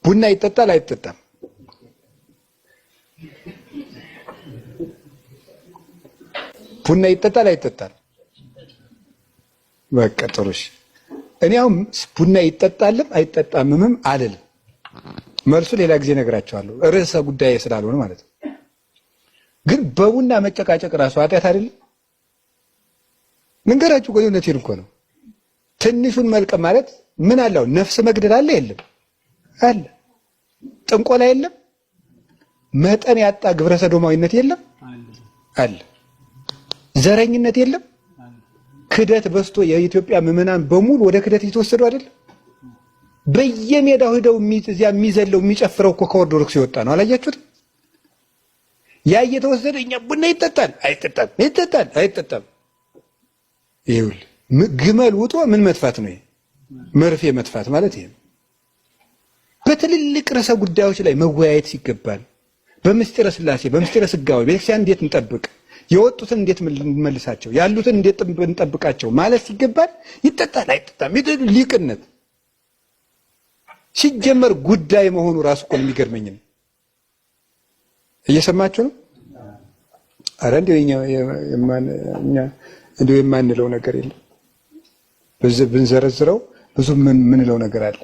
ቡና ይጠጣል አይጠጣም? ቡና ይጠጣል አይጠጣም? በቃ ጥሩሽ። እኔ አሁን ቡና ይጠጣልም አይጠጣምም አልልም። መልሱ ሌላ ጊዜ እነግራቸዋለሁ፣ ርዕሰ ጉዳይ ስላልሆነ ማለት ነው። ግን በቡና መጨቃጨቅ ራሱ ኃጢአት አይደለም? መንገራችሁ ቆይ፣ እውነቴን እኮ ነው። ትንሹን መልቀም ማለት ምን አለው? ነፍስ መግደል አለ የለም? አለ። ጥንቆላ የለም? መጠን ያጣ ግብረ ሰዶማዊነት የለም? አለ። ዘረኝነት የለም? ክደት በስቶ የኢትዮጵያ ምዕመናን በሙሉ ወደ ክደት እየተወሰዱ አይደል? በየሜዳው ሄደው እዚያ የሚዘለው የሚጨፍረው እኮ ከኦርቶዶክስ የወጣ ነው። አላያችሁትም? ያ እየተወሰደ እኛ ቡና ይጠጣል አይጠጣም? ይጠጣል አይጠጣም? ይኸውልህ ግመል ውጦ ምን መጥፋት ነው? መርፌ መጥፋት ማለት ይሄ። በትልልቅ ርዕሰ ጉዳዮች ላይ መወያየት ሲገባል፣ በምስጢረ ሥላሴ በምስጢረ ሥጋዌ ቤተክርስቲያን እንዴት እንጠብቅ፣ የወጡትን እንዴት እንመልሳቸው፣ ያሉትን እንዴት እንጠብቃቸው ማለት ሲገባል ይጠጣል አይጠጣም? ሊቅነት ሲጀመር ጉዳይ መሆኑ ራሱ እኮ የሚገርመኝ ነው። እየሰማችሁ ነው? አረ እንደው የማንለው ነገር የለም። በዚህ ብንዘረዝረው ብዙ ምንለው ነገር አለ።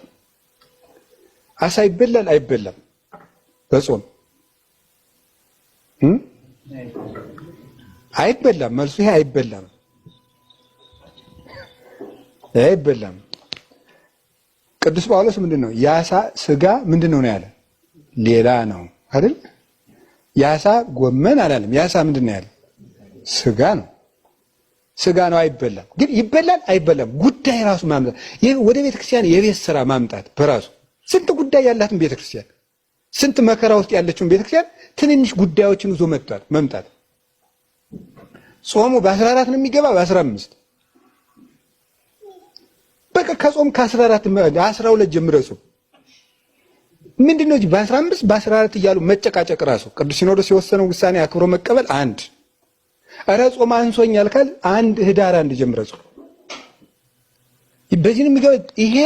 አሳ ይበላል አይበላም? በጾም አይበላም። መልሱ ይሄ አይበላም፣ አይበላም። ቅዱስ ጳውሎስ ምንድነው የአሳ ስጋ ምንድነው ነው ያለ? ሌላ ነው አይደል? የአሳ ጎመን አላለም። የአሳ ምንድነው ያለ? ስጋ ነው። ስጋ ነው፣ አይበላም። ግን ይበላል አይበላም? ጉዳይ ራሱ ማምጣት፣ ይሄ ወደ ቤተክርስቲያን የቤት ስራ ማምጣት በራሱ ስንት ጉዳይ ያላትን ቤተክርስቲያን፣ ስንት መከራ ውስጥ ያለችውን ቤተክርስቲያን ትንንሽ ጉዳዮችን ይዞ መምጣት። ጾሙ በ14 ነው የሚገባ በ15 በቃ ከጾም ከ14 12 ጀምረህ ጾም ምንድነው እንጂ በ15 በ14 እያሉ መጨቃጨቅ ራሱ ቅዱስ ሲኖዶስ የወሰነው ውሳኔ አክብሮ መቀበል አንድ። ኧረ ጾም አንሶኛል ካል አንድ ህዳር 1 ጀምረህ ጾም። በዚህ ነው የሚገባ። ይሄ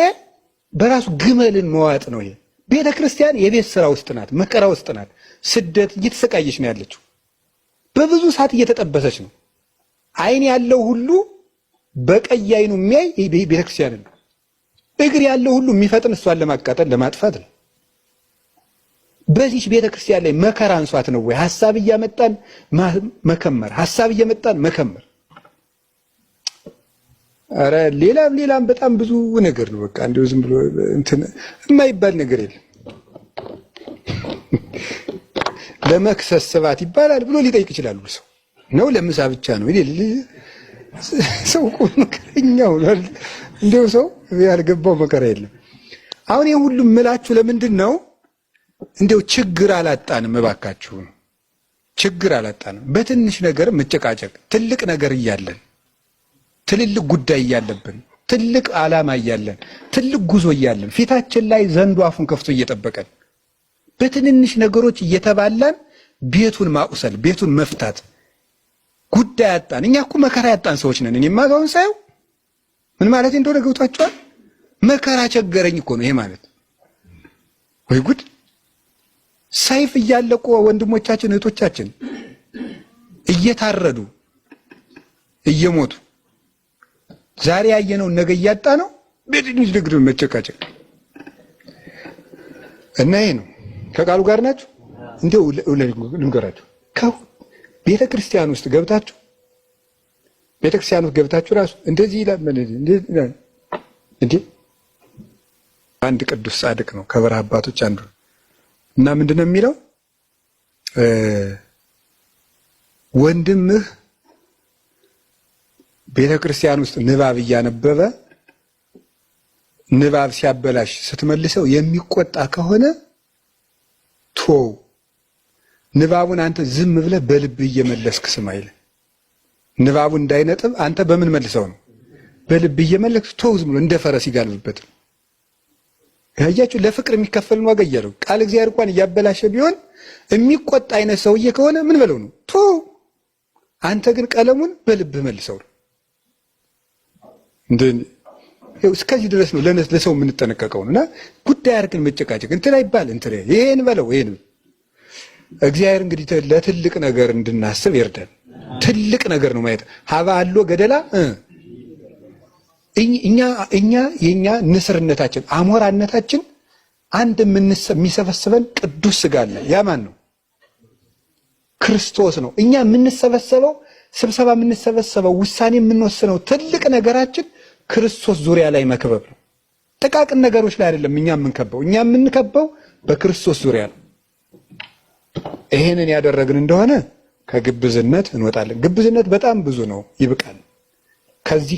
በራሱ ግመልን መዋጥ ነው። ይሄ ቤተክርስቲያን የቤት ስራ ውስጥ ናት፣ መከራ ውስጥ ናት። ስደት እየተሰቃየች ነው ያለችው። በብዙ ሰዓት እየተጠበሰች ነው። አይን ያለው ሁሉ በቀይ አይኑ የሚያይ ቤተክርስቲያን ነው። እግር ያለው ሁሉ የሚፈጥን እሷን ለማቃጠል ለማጥፋት ነው። በዚህ ቤተክርስቲያን ላይ መከራ አንሷት ነው ወይ? ሐሳብ እያመጣን መከመር፣ ሐሳብ እየመጣን መከመር። አረ ሌላም በጣም ብዙ ነገር ነው። በቃ እንደው ዝም ብሎ እንትን የማይባል ነገር የለም። ለመክሰስ ስባት ይባላል ብሎ ሊጠይቅ ይችላል። ሰው ነው ለምሳ ብቻ ነው ሰው እኮ መከረኛው ነው። እንደው ሰው ያልገባው መከራ የለም። አሁን ይሄ ሁሉ ምላችሁ ለምንድን ነው? እንደው ችግር አላጣንም፣ እባካችሁ ችግር አላጣንም። በትንሽ ነገር መጨቃጨቅ፣ ትልቅ ነገር እያለን፣ ትልልቅ ጉዳይ እያለብን፣ ትልቅ ዓላማ እያለን፣ ትልቅ ጉዞ እያለን፣ ፊታችን ላይ ዘንዶ አፉን ከፍቶ እየጠበቀን በትንንሽ ነገሮች እየተባላን ቤቱን ማቁሰል፣ ቤቱን መፍታት ጉዳይ ያጣን። እኛ እኮ መከራ ያጣን ሰዎች ነን። እኔማ ጋውን ሳይው ምን ማለት እንደሆነ ገብቷቸዋል። መከራ ቸገረኝ እኮ ነው ይሄ ማለት። ወይ ጉድ! ሰይፍ እያለቁ ወንድሞቻችን እህቶቻችን እየታረዱ እየሞቱ ዛሬ ያየነው ነገ እያጣ ነው። በትንሽ ነገር መጨቃጨቅ እና ይሄ ነው። ከቃሉ ጋር ናችሁ? እንደው ልንገራችሁ፣ ቤተ ክርስቲያን ውስጥ ገብታችሁ ራሱ እንደዚህ ይላል እንዴ! አንድ ቅዱስ ጻድቅ ነው ከበረሃ አባቶች አንዱ እና ምንድነው የሚለው? ወንድምህ ቤተ ክርስቲያን ውስጥ ንባብ እያነበበ ንባብ ሲያበላሽ ስትመልሰው የሚቆጣ ከሆነ ቶው ንባቡን አንተ ዝም ብለህ በልብህ እየመለስክ ስማ ይላል። ንባቡ እንዳይነጥብ አንተ በምን መልሰው ነው? በልብህ እየመለስክ ቶው ዝም ብሎ እንደ ፈረስ ይጋልብበት። ያያችሁ ለፍቅር የሚከፈልን ዋጋ እያለው ቃል እግዚአብሔር እንኳን እያበላሸ ቢሆን የሚቆጣ አይነት ሰውዬ ከሆነ ምን በለው ነው? ቶው አንተ ግን ቀለሙን በልብህ መልሰው ነው። እስከዚህ ድረስ ነው ለሰው የምንጠነቀቀው እና ጉዳይ አድርገን መጨቃጨቅ እንትን አይባል እንትን ይሄን በለው ይሄን። እግዚአብሔር እንግዲህ ለትልቅ ነገር እንድናስብ ይርዳል። ትልቅ ነገር ነው ማየት ሀባ አሎ ገደላ እኛ የኛ ንስርነታችን አሞራነታችን አንድ የሚሰበስበን ቅዱስ ስጋ አለ። ያ ማን ነው? ክርስቶስ ነው። እኛ የምንሰበሰበው ስብሰባ የምንሰበሰበው ውሳኔ የምንወስነው ትልቅ ነገራችን ክርስቶስ ዙሪያ ላይ መክበብ ነው። ጥቃቅን ነገሮች ላይ አይደለም እኛ የምንከበው። እኛ የምንከበው በክርስቶስ ዙሪያ ነው። ይሄንን ያደረግን እንደሆነ ከግብዝነት እንወጣለን። ግብዝነት በጣም ብዙ ነው፣ ይብቃል። ከዚህ